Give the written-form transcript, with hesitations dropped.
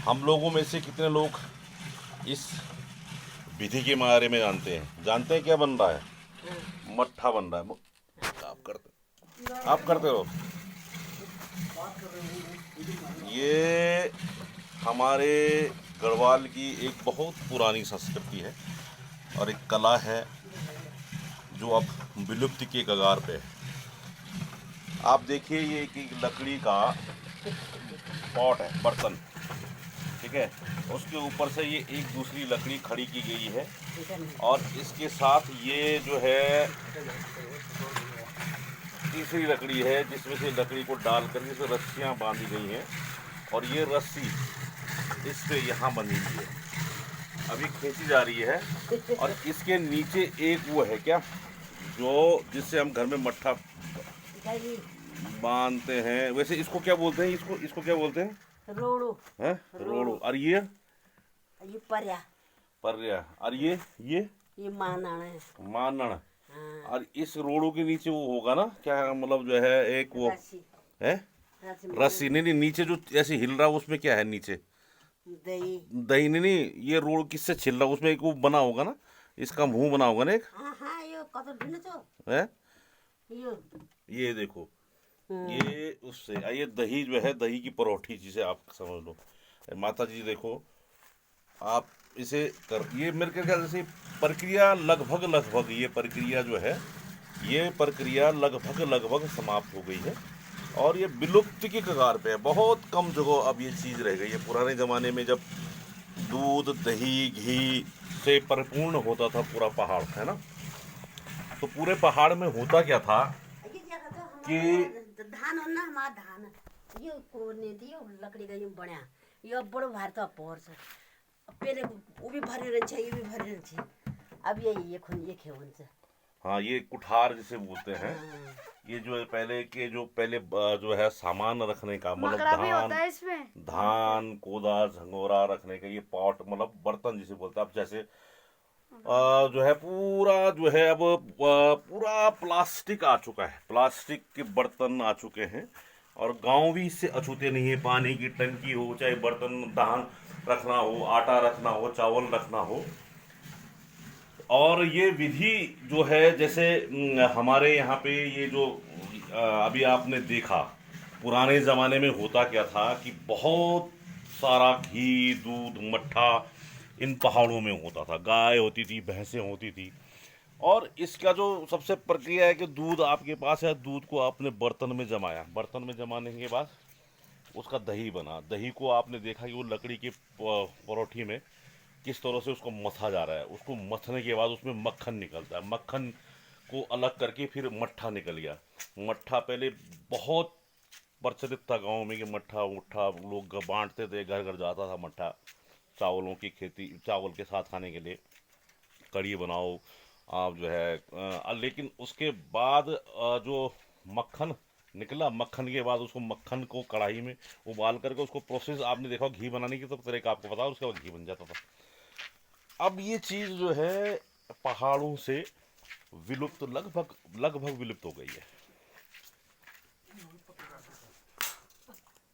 हम लोगों में से कितने लोग इस विधि के बारे में जानते हैं क्या बन रहा है? मट्ठा बन रहा है। आप करते हो। ये हमारे गढ़वाल की एक बहुत पुरानी संस्कृति है और एक कला है जो अब विलुप्ति के कगार पे है। आप देखिए, ये एक लकड़ी का पॉट है, बर्तन, ठीक है। उसके ऊपर से ये एक दूसरी लकड़ी खड़ी की गई है और इसके साथ ये जो है तीसरी लकड़ी है जिसमें से लकड़ी को डाल कर इसे रस्सियाँ बांधी गई हैं और ये रस्सी इस पे यहाँ बंधी हुई है, अभी खींची जा रही है। और इसके नीचे एक वो है क्या, जो जिससे हम घर में मट्ठा बांधते हैं, वैसे इसको क्या बोलते हैं? इसको क्या बोलते हैं? रोड़ू हैं? रोड़ू। और ये पर्या पर्या। और ये मानण है। मानण। हाँ। और इस रोड़ू के नीचे वो होगा ना, क्या मतलब जो है एक वो है रस्सी। नहीं, नीचे जो ऐसे हिल रहा है उसमें क्या है नीचे? दही। दही नहीं, ये रोड़ किससे छिल रहा है? उसमें एक वो बना होगा ना, इसका मुंह बना होगा ना एक, यो कत भिन्न छ है? यो ये देखो, ये उससे ये दही जो है, दही की परोठी जिसे आप समझ लो। माता जी देखो, आप इसे कर, ये मेरे ख्याल से प्रक्रिया लगभग ये प्रक्रिया जो है, ये प्रक्रिया लगभग समाप्त हो गई है और ये विलुप्ति के कगार पे है। बहुत कम जगह अब ये चीज़ रह गई है। पुराने ज़माने में जब दूध, दही, घी से परिपूर्ण होता था पूरा पहाड़, है ना, तो पूरे पहाड़ में होता क्या था कि धान हो ना, हमारा धान यो कोने दियो लकड़ी का यो बण्या यो बड़ो भार तो पर्छ। पहले वो भी भरे रहन्छ, ये भी भरे रहन्छ। अब ये खुन ये खेवन छ। हाँ, ये कुठार जिसे बोलते हैं। ये जो है पहले जो है सामान रखने का, मतलब धान कोदा झंगोरा रखने का ये पॉट, मतलब बर्तन जिसे बोलते हैं। अब जैसे जो है पूरा जो है अब पूरा प्लास्टिक आ चुका है, प्लास्टिक के बर्तन आ चुके हैं और गांव भी इससे अछूते नहीं है। पानी की टंकी हो, चाहे बर्तन धान रखना हो, आटा रखना हो, चावल रखना हो। और ये विधि जो है, जैसे हमारे यहाँ पे ये जो अभी आपने देखा, पुराने ज़माने में होता क्या था कि बहुत सारा घी, दूध, मट्ठा इन पहाड़ों में होता था। गाय होती थी, भैंसें होती थी। और इसका जो सबसे प्रक्रिया है कि दूध आपके पास है, दूध को आपने बर्तन में जमाया, बर्तन में जमाने के बाद उसका दही बना। दही को आपने देखा कि वो लकड़ी की परोठी में किस तरह से उसको मथा जा रहा है। उसको मथने के बाद उसमें मक्खन निकलता है, मक्खन को अलग करके फिर मट्ठा निकल गया। मट्ठा पहले बहुत प्रचलित था गाँव में कि मट्ठा उट्ठा लोग बांटते थे, घर घर जाता था मट्ठा। चावलों की खेती, चावल के साथ खाने के लिए कढ़ी बनाओ आप जो है। लेकिन उसके बाद जो मक्खन निकला, मक्खन के बाद उसको मक्खन को कढ़ाई में उबाल करके उसको प्रोसेस आपने देखा घी बनाने की तो तरीका आपको पता, उसके बाद घी बन जाता था। अब ये चीज़ जो है पहाड़ों से लगभग विलुप्त हो गई है।